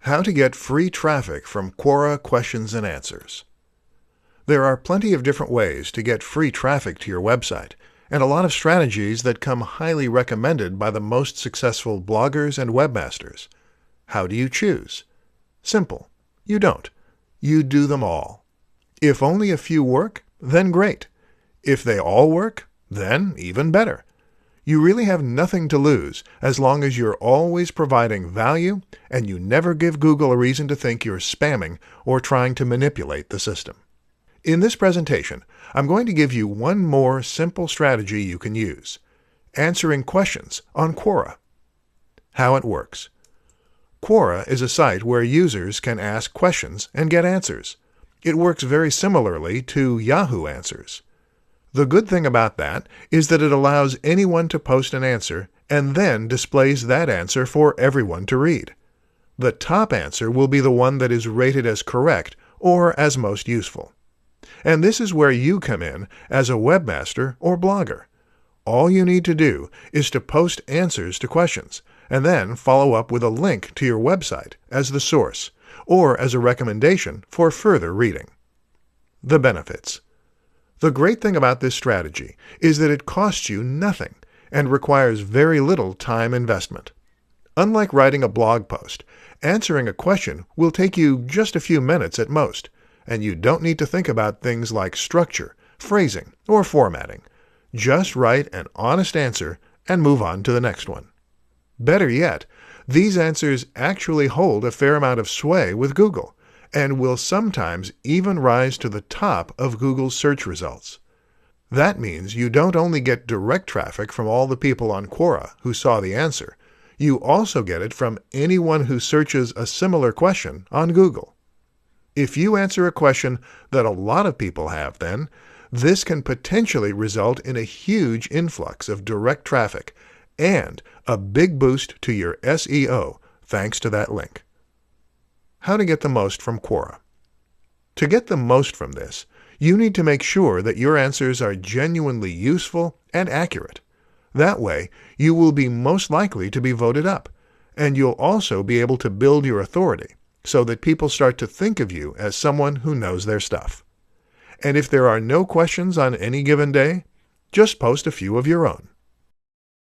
How to get free traffic from Quora questions and answers. There are plenty of different ways to get free traffic to your website, and a lot of strategies that come highly recommended by the most successful bloggers and webmasters. How do you choose? Simple. You don't. You do them all. If only a few work, then great. If they all work, then even better. You really have nothing to lose as long as you're always providing value and you never give Google a reason to think you're spamming or trying to manipulate the system. In this presentation, I'm going to give you one more simple strategy you can use: answering questions on Quora. How it works. Quora is a site where users can ask questions and get answers. It works very similarly to Yahoo Answers. The good thing about that is that it allows anyone to post an answer and then displays that answer for everyone to read. The top answer will be the one that is rated as correct or as most useful. And this is where you come in as a webmaster or blogger. All you need to do is to post answers to questions and then follow up with a link to your website as the source or as a recommendation for further reading. The benefits. The great thing about this strategy is that it costs you nothing and requires very little time investment. Unlike writing a blog post, answering a question will take you just a few minutes at most, and you don't need to think about things like structure, phrasing, or formatting. Just write an honest answer and move on to the next one. Better yet, these answers actually hold a fair amount of sway with Google, and will sometimes even rise to the top of Google's search results. That means you don't only get direct traffic from all the people on Quora who saw the answer, you also get it from anyone who searches a similar question on Google. If you answer a question that a lot of people have, then, this can potentially result in a huge influx of direct traffic and a big boost to your SEO thanks to that link. How to get the most from Quora. To get the most from this, you need to make sure that your answers are genuinely useful and accurate. That way, you will be most likely to be voted up, and you'll also be able to build your authority so that people start to think of you as someone who knows their stuff. And if there are no questions on any given day, just post a few of your own.